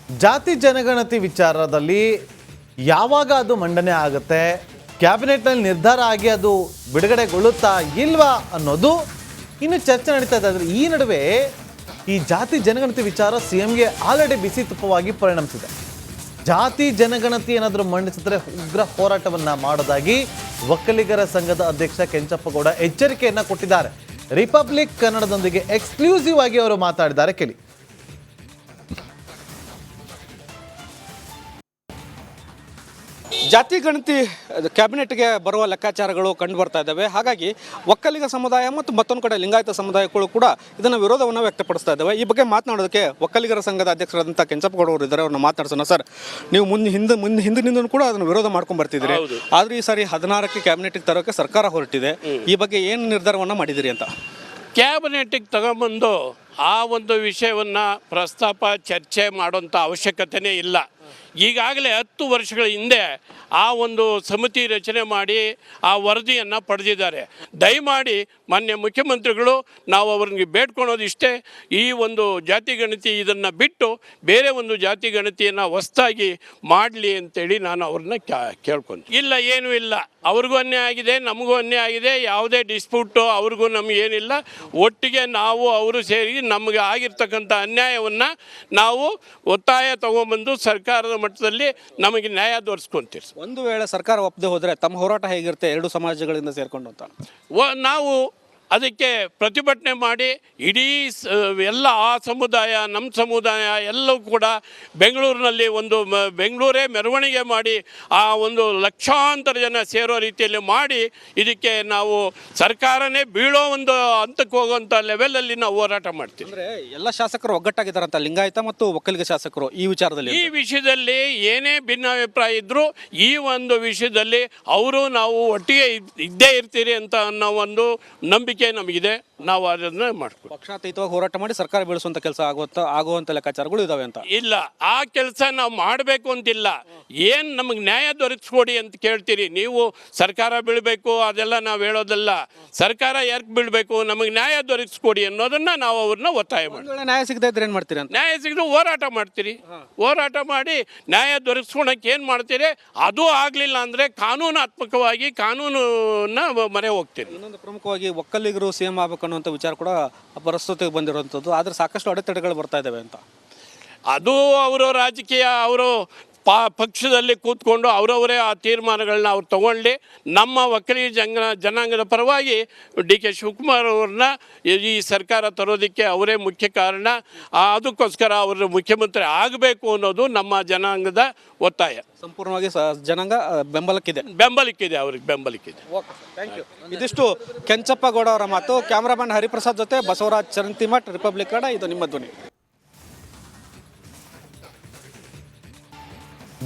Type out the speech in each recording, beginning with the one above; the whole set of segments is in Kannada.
ಜಾತಿ ಜನಗಣತಿ ವಿಚಾರದಲ್ಲಿ ಯಾವಾಗ ಅದು ಮಂಡನೆ ಆಗುತ್ತೆ, ಕ್ಯಾಬಿನೆಟ್ನಲ್ಲಿ ನಿರ್ಧಾರ ಆಗಿ ಅದು ಬಿಡುಗಡೆಗೊಳ್ಳುತ್ತಾ ಇಲ್ವಾ ಅನ್ನೋದು ಇನ್ನು ಚರ್ಚೆ ನಡೀತಾ ಇದೆ. ಆದರೆ ಈ ನಡುವೆ ಈ ಜಾತಿ ಜನಗಣತಿ ವಿಚಾರ ಸಿಎಂಗೆ ಆಲ್ರೆಡಿ ಬಿಸಿ ತುಪ್ಪವಾಗಿ ಪರಿಣಮಿಸಿದೆ. ಜಾತಿ ಜನಗಣತಿ ಏನಾದರೂ ಮಂಡಿಸಿದ್ರೆ ಉಗ್ರ ಹೋರಾಟವನ್ನ ಮಾಡೋದಾಗಿ ಒಕ್ಕಲಿಗರ ಸಂಘದ ಅಧ್ಯಕ್ಷ ಕೆಂಚಪ್ಪಗೌಡ ಎಚ್ಚರಿಕೆಯನ್ನ ಕೊಟ್ಟಿದ್ದಾರೆ. ರಿಪಬ್ಲಿಕ್ ಕನ್ನಡದೊಂದಿಗೆ ಎಕ್ಸ್ಕ್ಲೂಸಿವ್ ಆಗಿ ಅವರು ಮಾತಾಡಿದ್ದಾರೆ. ಕೇಳಿ. ಜಾತಿ ಗಣತಿ ಕ್ಯಾಬಿನೆಟ್ಗೆ ಬರುವ ಲೆಕ್ಕಾಚಾರಗಳು ಕಂಡು ಬರ್ತಾ ಇದ್ದಾವೆ. ಹಾಗಾಗಿ ಒಕ್ಕಲಿಗ ಸಮುದಾಯ ಮತ್ತು ಮತ್ತೊಂದು ಕಡೆ ಲಿಂಗಾಯತ ಸಮುದಾಯಗಳು ಕೂಡ ಇದನ್ನು ವಿರೋಧವನ್ನು ವ್ಯಕ್ತಪಡಿಸ್ತಾ ಇದ್ದಾವೆ. ಈ ಬಗ್ಗೆ ಮಾತನಾಡೋದಕ್ಕೆ ಒಕ್ಕಲಿಗರ ಸಂಘದ ಅಧ್ಯಕ್ಷರಾದಂಥ ಕೆಂಚಪ್ಪಗೌಡ ಅವರು ಇದ್ದಾರೆ. ಅವ್ರನ್ನ ಮಾತನಾಡ್ಸೋಣ. ಸರ್, ನೀವು ಹಿಂದಿನಿಂದ ಕೂಡ ಅದನ್ನು ವಿರೋಧ ಮಾಡ್ಕೊಂಡು ಬರ್ತಿದ್ದೀರಿ. ಆದ್ರೆ ಈ ಸಾರಿ 16ಕ್ಕೆ ಕ್ಯಾಬಿನೆಟ್ಗೆ ತರೋಕೆ ಸರ್ಕಾರ ಹೊರಟಿದೆ. ಈ ಬಗ್ಗೆ ಏನು ನಿರ್ಧಾರವನ್ನು ಮಾಡಿದಿರಿ ಅಂತ? ಕ್ಯಾಬಿನೆಟ್ಟಿಗೆ ತಗೊಂಬಂದು ಆ ಒಂದು ವಿಷಯವನ್ನು ಪ್ರಸ್ತಾಪ ಚರ್ಚೆ ಮಾಡೋಂಥ ಅವಶ್ಯಕತೆಯೇ ಇಲ್ಲ. ಈಗಾಗಲೇ 10 ವರ್ಷಗಳ ಹಿಂದೆ ಆ ಒಂದು ಸಮಿತಿ ರಚನೆ ಮಾಡಿ ಆ ವರದಿಯನ್ನು ಪಡೆದಿದ್ದಾರೆ. ದಯಮಾಡಿ ಮಾನ್ಯ ಮುಖ್ಯಮಂತ್ರಿಗಳು ನಾವು ಅವ್ರಿಗೆ ಬೇಡ್ಕೊಳೋದು ಇಷ್ಟೇ, ಈ ಒಂದು ಜಾತಿ ಗಣತಿ ಇದನ್ನು ಬಿಟ್ಟು ಬೇರೆ ಒಂದು ಜಾತಿ ಗಣತಿಯನ್ನು ಹೊಸದಾಗಿ ಮಾಡಲಿ ಅಂತೇಳಿ ನಾನು ಅವ್ರನ್ನ ಕೇಳ್ಕೊಂಡು. ಇಲ್ಲ, ಏನೂ ಇಲ್ಲ, ಅವ್ರಿಗೂ ಅನ್ಯಾಯ ಆಗಿದೆ, ನಮಗೂ ಅನ್ಯಾಯ ಆಗಿದೆ, ಯಾವುದೇ ಡಿಸ್ಪ್ಯೂಟು ಅವ್ರಿಗೂ ನಮಗೇನಿಲ್ಲ. ಒಟ್ಟಿಗೆ ನಾವು ಅವರು ಸೇರಿ ನಮಗೆ ಆಗಿರ್ತಕ್ಕಂಥ ಅನ್ಯಾಯವನ್ನು ನಾವು ಒತ್ತಾಯ ತಗೊಂಬಂದು ಸರ್ಕಾರದ ಮಟ್ಟದಲ್ಲಿ ನಮಗೆ ನ್ಯಾಯ ದೊರಕಿಸ್ಕೊಂತೀರಿ. ಒಂದು ವೇಳೆ ಸರ್ಕಾರ ಒಪ್ಪದೆ ಹೋದರೆ ತಮ್ಮ ಹೋರಾಟ ಹೇಗಿರುತ್ತೆ ಎರಡು ಸಮಾಜಗಳಿಂದ ಸೇರಿಕೊಂಡು ಅಂತ? ನಾವು ಅದಕ್ಕೆ ಪ್ರತಿಭಟನೆ ಮಾಡಿ ಇಡೀ ಎಲ್ಲ ಆ ಸಮುದಾಯ ನಮ್ಮ ಸಮುದಾಯ ಎಲ್ಲವೂ ಕೂಡ ಬೆಂಗಳೂರಿನಲ್ಲಿ ಒಂದು ಬೆಂಗಳೂರೇ ಮೆರವಣಿಗೆ ಮಾಡಿ ಆ ಒಂದು ಲಕ್ಷಾಂತರ ಜನ ಸೇರೋ ರೀತಿಯಲ್ಲಿ ಮಾಡಿ ಇದಕ್ಕೆ ನಾವು ಸರ್ಕಾರನೇ ಬೀಳೋ ಒಂದು ಹಂತಕ್ಕೆ ಹೋಗುವಂಥ ಲೆವೆಲಲ್ಲಿ ನಾವು ಹೋರಾಟ ಮಾಡ್ತೀವಿ. ಅಂದರೆ ಎಲ್ಲ ಶಾಸಕರು ಒಗ್ಗಟ್ಟಾಗಿದ್ದಾರಂತ, ಲಿಂಗಾಯತ ಮತ್ತು ಒಕ್ಕಲಿಗ ಶಾಸಕರು ಈ ವಿಷಯದಲ್ಲಿ ಏನೇ ಭಿನ್ನಾಭಿಪ್ರಾಯ ಇದ್ದರೂ ಈ ಒಂದು ವಿಷಯದಲ್ಲಿ ಅವರು ನಾವು ಒಟ್ಟಿಗೆ ಇದ್ದೇ ಇರ್ತೀರಿ ಅಂತ ಅನ್ನೋ ಒಂದು ನಂಬಿಕೆ ನಮಗಿದೆ. ನಾವು ಅದನ್ನ ಮಾಡ್ತೀವಿ. ಪಕ್ಷಾತೀತವಾಗಿ ಹೋರಾಟ ಮಾಡಿ ಸರ್ಕಾರ ಬೀಳಿಸುವಂತ ಕೆಲಸ ಆಗುವಂತ ಲೆಕ್ಕಾಚಾರಗಳು ಇದಾವೆ ಅಂತ ಇಲ್ಲ. ಆ ಕೆಲಸ ನಾವು ಮಾಡಬೇಕು ಅಂತಿಲ್ಲ. ಏನು ನಮಗೆ ನ್ಯಾಯ ದೊರಕಿಸ್ಕೊಡಿ ಅಂತ ಕೇಳ್ತೀರಿ ನೀವು. ಸರ್ಕಾರ ಬೀಳಬೇಕು ಅದೆಲ್ಲ ನಾವು ಹೇಳೋದಲ್ಲ. ಸರ್ಕಾರ ಯಾಕೆ ಬೀಳಬೇಕು, ನಮಗೆ ನ್ಯಾಯ ದೊರಕಿಸ್ಕೊಡಿ ಅನ್ನೋದನ್ನ ನಾವು ಅವ್ರನ್ನ ಒತ್ತಾಯ ಮಾಡ್ತೀವಿ. ನ್ಯಾಯ ಸಿಗದೇ ಇದ್ರೆ ಏನು ಮಾಡ್ತೀರಿ ಅಂತ? ನ್ಯಾಯ ಸಿಗದೆ ಹೋರಾಟ ಮಾಡ್ತೀರಿ. ಹೋರಾಟ ಮಾಡಿ ನ್ಯಾಯ ದೊರಕಿಸ್ಕೊಳಕ್ಕೆ ಏನು ಮಾಡ್ತೀರಿ, ಅದು ಆಗಲಿಲ್ಲ ಅಂದರೆ ಕಾನೂನಾತ್ಮಕವಾಗಿ ಕಾನೂನನ್ನ ಮೊರೆ ಹೋಗ್ತೀರಿ. ಇನ್ನೊಂದು ಪ್ರಮುಖವಾಗಿ ಒಕ್ಕಲಿಗರು ಸಿಎಂ ಆಗಬೇಕು ಅನ್ನುವಂಥ ವಿಚಾರ ಕೂಡ ಪರಿಸ್ಥಿತಿಗೆ ಬಂದಿರುವಂಥದ್ದು. ಆದರೆ ಸಾಕಷ್ಟು ಅಡೆತಡೆಗಳು ಬರ್ತಾ ಇದ್ದಾವೆ ಅಂತ. ಅದು ಅವರು ರಾಜಕೀಯ, ಅವರು ಪಕ್ಷದಲ್ಲಿ ಕೂತ್ಕೊಂಡು ಅವರವರೇ ಆ ತೀರ್ಮಾನಗಳನ್ನ ಅವ್ರು ತಗೊಳ್ಳಿ. ನಮ್ಮ ಒಕ್ಕಲಿಗ ಜನಾಂಗದ ಪರವಾಗಿ ಡಿ ಕೆ ಶಿವಕುಮಾರ್ ಅವ್ರನ್ನ ಈ ಸರ್ಕಾರ ತರೋದಕ್ಕೆ ಅವರೇ ಮುಖ್ಯ ಕಾರಣ. ಅದಕ್ಕೋಸ್ಕರ ಅವರು ಮುಖ್ಯಮಂತ್ರಿ ಆಗಬೇಕು ಅನ್ನೋದು ನಮ್ಮ ಜನಾಂಗದ ಒತ್ತಾಯ. ಸಂಪೂರ್ಣವಾಗಿ ಜನಾಂಗ ಬೆಂಬಲಕ್ಕಿದೆ. ಅವ್ರಿಗೆ ಬೆಂಬಲಕ್ಕಿದೆ. ಇದಿಷ್ಟು ಕೆಂಚಪ್ಪಗೌಡ ಅವರ ಮಾತು. ಕ್ಯಾಮ್ರಾಮನ್ ಹರಿಪ್ರಸಾದ್ ಜೊತೆ ಬಸವರಾಜ್ ಚರಂತಿಮಠ್, ರಿಪಬ್ಲಿಕ್ ಕನ್ನಡ, ಇದು ನಿಮ್ಮ ಧ್ವನಿ.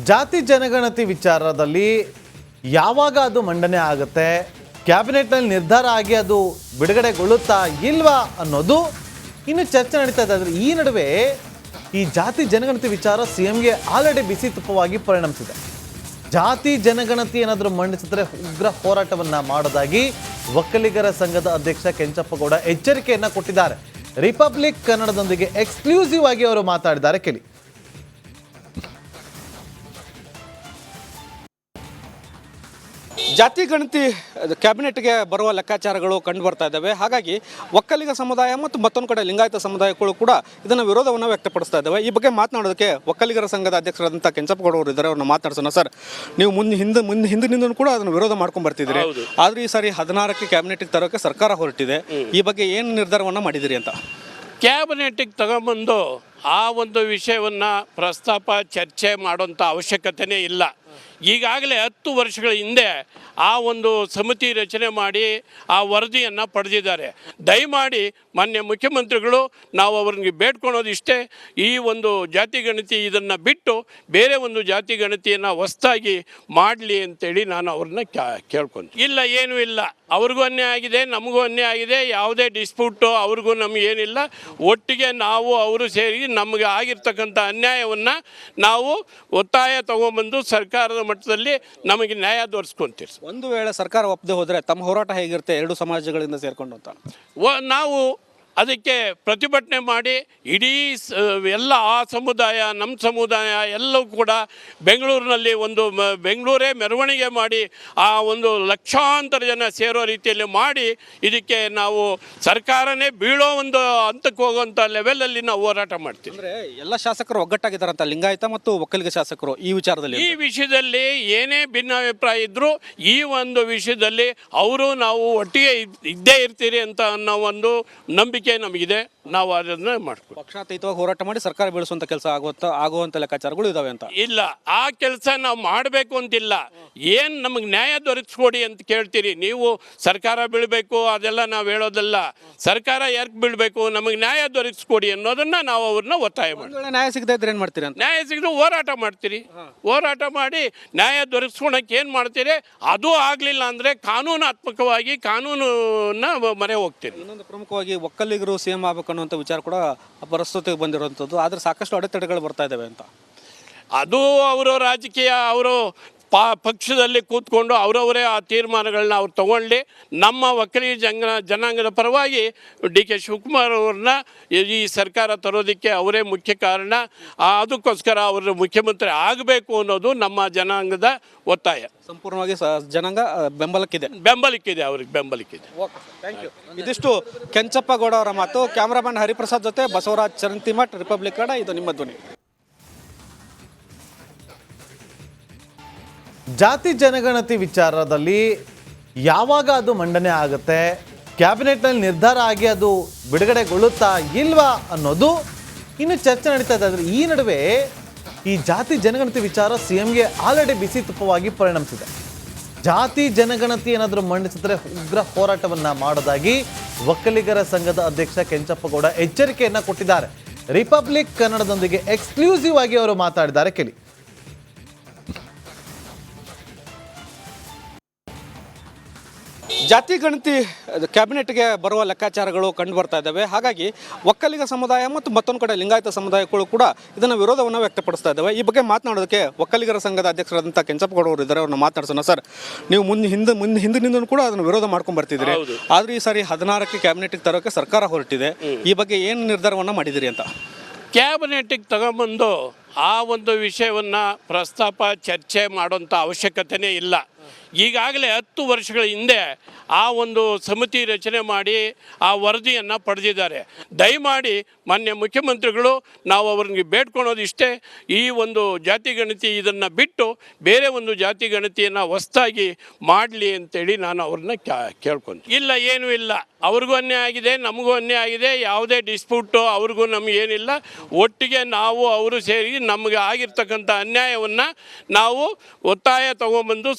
ಜಾತಿ ಜನಗಣತಿ ವಿಚಾರದಲ್ಲಿ ಯಾವಾಗ ಅದು ಮಂಡನೆ ಆಗುತ್ತೆ, ಕ್ಯಾಬಿನೆಟ್ನಲ್ಲಿ ನಿರ್ಧಾರ ಆಗಿ ಅದು ಬಿಡುಗಡೆಗೊಳ್ಳುತ್ತಾ ಇಲ್ವಾ ಅನ್ನೋದು ಇನ್ನು ಚರ್ಚೆ ನಡೀತಾ ಇದೆ. ಆದರೆ ಈ ನಡುವೆ ಈ ಜಾತಿ ಜನಗಣತಿ ವಿಚಾರ ಸಿಎಂಗೆ ಆಲ್ರೆಡಿ ಬಿಸಿ ತುಪ್ಪವಾಗಿ ಪರಿಣಮಿಸಿದೆ. ಜಾತಿ ಜನಗಣತಿ ಏನಾದರೂ ಮಂಡಿಸಿದ್ರೆ ಉಗ್ರ ಹೋರಾಟವನ್ನ ಮಾಡೋದಾಗಿ ಒಕ್ಕಲಿಗರ ಸಂಘದ ಅಧ್ಯಕ್ಷ ಕೆಂಚಪ್ಪಗೌಡ ಎಚ್ಚರಿಕೆಯನ್ನ ಕೊಟ್ಟಿದ್ದಾರೆ. ರಿಪಬ್ಲಿಕ್ ಕನ್ನಡದೊಂದಿಗೆ ಎಕ್ಸ್ಕ್ಲೂಸಿವ್ ಆಗಿ ಅವರು ಮಾತಾಡಿದ್ದಾರೆ. ಕೇಳಿ. ಜಾತಿ ಗಣತಿ ಕ್ಯಾಬಿನೆಟ್ಗೆ ಬರುವ ಲೆಕ್ಕಾಚಾರಗಳು ಕಂಡು ಬರ್ತಾ ಇದ್ದಾವೆ. ಹಾಗಾಗಿ ಒಕ್ಕಲಿಗ ಸಮುದಾಯ ಮತ್ತು ಮತ್ತೊಂದು ಕಡೆ ಲಿಂಗಾಯತ ಸಮುದಾಯಗಳು ಕೂಡ ಇದನ್ನು ವಿರೋಧವನ್ನು ವ್ಯಕ್ತಪಡಿಸ್ತಾ ಇದ್ದಾವೆ. ಈ ಬಗ್ಗೆ ಮಾತನಾಡೋದಕ್ಕೆ ಒಕ್ಕಲಿಗರ ಸಂಘದ ಅಧ್ಯಕ್ಷರಾದಂಥ ಕೆಂಚಪ್ಪಗೌಡ ಅವರು ಇದ್ದಾರೆ. ಅವ್ರನ್ನ ಮಾತನಾಡ್ಸೋಣ. ಸರ್, ನೀವು ಹಿಂದಿನಿಂದ ಕೂಡ ಅದನ್ನು ವಿರೋಧ ಮಾಡ್ಕೊಂಡು ಬರ್ತಿದ್ದೀರಿ. ಆದ್ರೆ ಈ ಸಾರಿ 16ಕ್ಕೆ ಕ್ಯಾಬಿನೆಟ್ಗೆ ತರೋಕೆ ಸರ್ಕಾರ ಹೊರಟಿದೆ. ಈ ಬಗ್ಗೆ ಏನು ನಿರ್ಧಾರವನ್ನು ಮಾಡಿದಿರಿ ಅಂತ? ಕ್ಯಾಬಿನೆಟ್ಟಿಗೆ ತಗೊಂಬಂದು ಆ ಒಂದು ವಿಷಯವನ್ನು ಪ್ರಸ್ತಾಪ ಚರ್ಚೆ ಮಾಡೋಂಥ ಅವಶ್ಯಕತೆಯೇ ಇಲ್ಲ. ಈಗಾಗಲೇ 10 ವರ್ಷಗಳ ಹಿಂದೆ ಆ ಒಂದು ಸಮಿತಿ ರಚನೆ ಮಾಡಿ ಆ ವರದಿಯನ್ನು ಪಡೆದಿದ್ದಾರೆ. ದಯಮಾಡಿ ಮಾನ್ಯ ಮುಖ್ಯಮಂತ್ರಿಗಳು ನಾವು ಅವ್ರಿಗೆ ಬೇಡ್ಕೊಳೋದು ಇಷ್ಟೇ, ಈ ಒಂದು ಜಾತಿ ಗಣತಿ ಇದನ್ನು ಬಿಟ್ಟು ಬೇರೆ ಒಂದು ಜಾತಿ ಗಣತಿಯನ್ನು ಹೊಸದಾಗಿ ಮಾಡಲಿ ಅಂತೇಳಿ ನಾನು ಅವ್ರನ್ನ ಕೇಳ್ಕೊಂಡು. ಇಲ್ಲ, ಏನೂ ಇಲ್ಲ, ಅವ್ರಿಗೂ ಅನ್ಯಾಯ ಆಗಿದೆ, ನಮಗೂ ಅನ್ಯಾಯ ಆಗಿದೆ, ಯಾವುದೇ ಡಿಸ್ಪ್ಯೂಟು ಅವ್ರಿಗೂ ನಮಗೇನಿಲ್ಲ. ಒಟ್ಟಿಗೆ ನಾವು ಅವರು ಸೇರಿ ನಮಗೆ ಆಗಿರ್ತಕ್ಕಂಥ ಅನ್ಯಾಯವನ್ನು ನಾವು ಒತ್ತಾಯ ತಗೊಂಬಂದು ಸರ್ಕಾರದ ಮಟ್ಟದಲ್ಲಿ ನಮಗೆ ನ್ಯಾಯ ದೊರಕಿಸ್ಕೊಂತೀರಿ. ಒಂದು ವೇಳೆ ಸರ್ಕಾರ ಒಪ್ಪದೆ ಹೋದರೆ ತಮ್ಮ ಹೋರಾಟ ಹೇಗಿರುತ್ತೆ ಎರಡು ಸಮಾಜಗಳಿಂದ ಸೇರಿಕೊಂಡು ಅಂತ? ನಾವು ಅದಕ್ಕೆ ಪ್ರತಿಭಟನೆ ಮಾಡಿ ಇಡೀ ಎಲ್ಲ ಆ ಸಮುದಾಯ ನಮ್ಮ ಸಮುದಾಯ ಎಲ್ಲವೂ ಕೂಡ ಬೆಂಗಳೂರಿನಲ್ಲಿ ಒಂದು ಬೆಂಗಳೂರೇ ಮೆರವಣಿಗೆ ಮಾಡಿ ಆ ಒಂದು ಲಕ್ಷಾಂತರ ಜನ ಸೇರೋ ರೀತಿಯಲ್ಲಿ ಮಾಡಿ ಇದಕ್ಕೆ ನಾವು ಸರ್ಕಾರನೇ ಬೀಳೋ ಒಂದು ಹಂತಕ್ಕೆ ಹೋಗುವಂಥ ಲೆವೆಲಲ್ಲಿ ನಾವು ಹೋರಾಟ ಮಾಡ್ತೀವಿ. ಅಂದರೆ ಎಲ್ಲ ಶಾಸಕರು ಒಗ್ಗಟ್ಟಾಗಿದ್ದಾರಂತ ಲಿಂಗಾಯತ ಮತ್ತು ಒಕ್ಕಲಿಗ ಶಾಸಕರು ಈ ವಿಚಾರದಲ್ಲಿ. ಈ ವಿಷಯದಲ್ಲಿ ಏನೇ ಭಿನ್ನಾಭಿಪ್ರಾಯ ಇದ್ದರೂ ಈ ಒಂದು ವಿಷಯದಲ್ಲಿ ಅವರು ನಾವು ಒಟ್ಟಿಗೆ ಇದ್ದೇ ಇರ್ತೀರಿ ಅಂತ ಅನ್ನೋ ಒಂದು ನಂಬಿಕೆ ನಮಗಿದೆ. ನಾವು ಅದನ್ನು ಮಾಡ್ತೀವಿ. ಪಕ್ಷಾತೀತವಾಗಿ ಹೋರಾಟ ಮಾಡಿ ಸರ್ಕಾರ ಬೀಳಿಸುವಂಥ ಕೆಲಸ ಆಗುವಂಥ ಲೆಕ್ಕಾಚಾರಗಳು ಇದಾವೆ ಅಂತ ಇಲ್ಲ. ಆ ಕೆಲಸ ನಾವು ಮಾಡಬೇಕು ಅಂತಿಲ್ಲ. ಏನು ನಮಗೆ ನ್ಯಾಯ ದೊರಕಿಸ್ಕೊಡಿ ಅಂತ ಕೇಳ್ತೀರಿ ನೀವು. ಸರ್ಕಾರ ಬೀಳಬೇಕು ಅದೆಲ್ಲ ನಾವು ಹೇಳೋದಲ್ಲ. ಸರ್ಕಾರ ಯಾಕೆ ಬೀಳಬೇಕು, ನಮಗೆ ನ್ಯಾಯ ದೊರಕಿಸ್ಕೊಡಿ ಅನ್ನೋದನ್ನ ನಾವು ಅವ್ರನ್ನ ಒತ್ತಾಯ ಮಾಡ್ತೀವಿ. ನ್ಯಾಯ ಸಿಗದೇ ಇದ್ರೆ ಏನು ಮಾಡ್ತೀರಿ ಅಂತ. ನ್ಯಾಯ ಸಿಗದೆ ಹೋರಾಟ ಮಾಡ್ತೀರಿ. ಹೋರಾಟ ಮಾಡಿ ನ್ಯಾಯ ದೊರಕಿಸ್ಕೊಳಕ್ಕೆ ಏನು ಮಾಡ್ತೀರಿ, ಅದು ಆಗಲಿಲ್ಲ ಅಂದರೆ ಕಾನೂನಾತ್ಮಕವಾಗಿ ಕಾನೂನನ್ನ ಮೊರೆ ಹೋಗ್ತೀರಿ. ಇನ್ನೊಂದು ಪ್ರಮುಖವಾಗಿ ಒಕ್ಕಲಿಗರು ಸಿಎಂ ಆಗಬೇಕು ಅನ್ನುವಂಥ ವಿಚಾರ ಕೂಡ ಪರಿಸ್ಥಿತಿಗೆ ಬಂದಿರುವಂಥದ್ದು. ಆದರೆ ಸಾಕಷ್ಟು ಅಡೆತಡೆಗಳು ಬರ್ತಾ ಇದ್ದಾವೆ ಅಂತ. ಅದು ಅವರು ರಾಜಕೀಯ, ಅವರು ಪಕ್ಷದಲ್ಲಿ ಕೂತ್ಕೊಂಡು ಅವರವರೇ ಆ ತೀರ್ಮಾನಗಳನ್ನ ಅವ್ರು ತಗೊಳ್ಳಿ. ನಮ್ಮ ಒಕ್ಕಲಿಗ ಜನಾಂಗದ ಪರವಾಗಿ ಡಿ ಕೆ ಶಿವಕುಮಾರ್ ಅವ್ರನ್ನ ಈ ಸರ್ಕಾರ ತರೋದಕ್ಕೆ ಅವರೇ ಮುಖ್ಯ ಕಾರಣ. ಅದಕ್ಕೋಸ್ಕರ ಅವರು ಮುಖ್ಯಮಂತ್ರಿ ಆಗಬೇಕು ಅನ್ನೋದು ನಮ್ಮ ಜನಾಂಗದ ಒತ್ತಾಯ. ಸಂಪೂರ್ಣವಾಗಿ ಜನಾಂಗ ಬೆಂಬಲಕ್ಕಿದೆ. ಅವ್ರಿಗೆ ಬೆಂಬಲಕ್ಕಿದೆ. ಇದಿಷ್ಟು ಕೆಂಚಪ್ಪಗೌಡ ಅವರ ಮಾತು. ಕ್ಯಾಮ್ರಾಮನ್ ಹರಿಪ್ರಸಾದ್ ಜೊತೆ ಬಸವರಾಜ್ ಚರಂತಿಮಠ್, ರಿಪಬ್ಲಿಕ್ ಕನ್ನಡ. ಇದು ನಿಮ್ಮ ಧ್ವನಿ. ಜಾತಿ ಜನಗಣತಿ ವಿಚಾರದಲ್ಲಿ ಯಾವಾಗ ಅದು ಮಂಡನೆ ಆಗುತ್ತೆ, ಕ್ಯಾಬಿನೆಟ್ನಲ್ಲಿ ನಿರ್ಧಾರ ಆಗಿ ಅದು ಬಿಡುಗಡೆಗೊಳ್ಳುತ್ತಾ ಇಲ್ವಾ ಅನ್ನೋದು ಇನ್ನು ಚರ್ಚೆ ನಡೀತಾ ಇದೆ. ಆದರೆ ಈ ನಡುವೆ ಈ ಜಾತಿ ಜನಗಣತಿ ವಿಚಾರ ಸಿಎಂಗೆ ಆಲ್ರೆಡಿ ಬಿಸಿ ತುಪ್ಪವಾಗಿ ಪರಿಣಮಿಸಿದೆ. ಜಾತಿ ಜನಗಣತಿ ಏನಾದರೂ ಮಂಡಿಸಿದ್ರೆ ಉಗ್ರ ಹೋರಾಟವನ್ನು ಮಾಡೋದಾಗಿ ಒಕ್ಕಲಿಗರ ಸಂಘದ ಅಧ್ಯಕ್ಷ ಕೆಂಚಪ್ಪಗೌಡ ಎಚ್ಚರಿಕೆಯನ್ನು ಕೊಟ್ಟಿದ್ದಾರೆ. ರಿಪಬ್ಲಿಕ್ ಕನ್ನಡದೊಂದಿಗೆ ಎಕ್ಸ್ಕ್ಲೂಸಿವ್ ಆಗಿ ಅವರು ಮಾತಾಡಿದ್ದಾರೆ. ಕೇಳಿ. ಜಾತಿ ಗಣತಿ ಕ್ಯಾಬಿನೆಟ್ಗೆ ಬರುವ ಲೆಕ್ಕಾಚಾರಗಳು ಕಂಡು ಬರ್ತಾ ಇದ್ದಾವೆ. ಹಾಗಾಗಿ ಒಕ್ಕಲಿಗ ಸಮುದಾಯ ಮತ್ತು ಮತ್ತೊಂದು ಕಡೆ ಲಿಂಗಾಯತ ಸಮುದಾಯಗಳು ಕೂಡ ಇದನ್ನು ವಿರೋಧವನ್ನು ವ್ಯಕ್ತಪಡಿಸ್ತಾ ಇದ್ದಾವೆ. ಈ ಬಗ್ಗೆ ಮಾತನಾಡೋದಕ್ಕೆ ಒಕ್ಕಲಿಗರ ಸಂಘದ ಅಧ್ಯಕ್ಷರಾದಂಥ ಕೆಂಚಪ್ಪಗೌಡ ಅವರು ಇದ್ದಾರೆ. ಅವ್ರನ್ನ ಮಾತನಾಡ್ಸೋಣ. ಸರ್, ನೀವು ಹಿಂದಿನಿಂದ ಕೂಡ ಅದನ್ನು ವಿರೋಧ ಮಾಡ್ಕೊಂಡು ಬರ್ತಿದ್ದೀರಿ. ಆದ್ರೆ ಈ ಸಾರಿ 16ಕ್ಕೆ ಕ್ಯಾಬಿನೆಟ್ಗೆ ತರೋಕೆ ಸರ್ಕಾರ ಹೊರಟಿದೆ. ಈ ಬಗ್ಗೆ ಏನು ನಿರ್ಧಾರವನ್ನು ಮಾಡಿದಿರಿ ಅಂತ? ಕ್ಯಾಬಿನೆಟ್ಗೆ ತಗೊಂಬಂದು ಆ ಒಂದು ವಿಷಯವನ್ನು ಪ್ರಸ್ತಾಪ ಚರ್ಚೆ ಮಾಡೋಂಥ ಅವಶ್ಯಕತೆಯೇ ಇಲ್ಲ. ಈಗಾಗಲೇ 10 ವರ್ಷಗಳ ಹಿಂದೆ ಆ ಒಂದು ಸಮಿತಿ ರಚನೆ ಮಾಡಿ ಆ ವರದಿಯನ್ನು ಪಡೆದಿದ್ದಾರೆ. ದಯಮಾಡಿ ಮಾನ್ಯ ಮುಖ್ಯಮಂತ್ರಿಗಳು ನಾವು ಅವ್ರಿಗೆ ಬೇಡ್ಕೊಳೋದು ಇಷ್ಟೇ, ಈ ಒಂದು ಜಾತಿ ಗಣತಿ ಇದನ್ನು ಬಿಟ್ಟು ಬೇರೆ ಒಂದು ಜಾತಿ ಗಣತಿಯನ್ನು ಹೊಸದಾಗಿ ಮಾಡಲಿ ಅಂತೇಳಿ ನಾನು ಅವ್ರನ್ನ ಕೇಳ್ಕೊಂತೀನಿ. ಇಲ್ಲ, ಏನೂ ಇಲ್ಲ, ಅವ್ರಿಗೂ ಅನ್ಯಾಯ ಆಗಿದೆ, ನಮಗೂ ಅನ್ಯಾಯ ಆಗಿದೆ, ಯಾವುದೇ ಡಿಸ್ಪ್ಯೂಟು ಅವ್ರಿಗೂ ನಮಗೇನಿಲ್ಲ. ಒಟ್ಟಿಗೆ ನಾವು ಅವರು ಸೇರಿ ನಮಗೆ ಆಗಿರ್ತಕ್ಕಂಥ ಅನ್ಯಾಯವನ್ನು ನಾವು ಒತ್ತಾಯ ತಗೊಂಬಂದು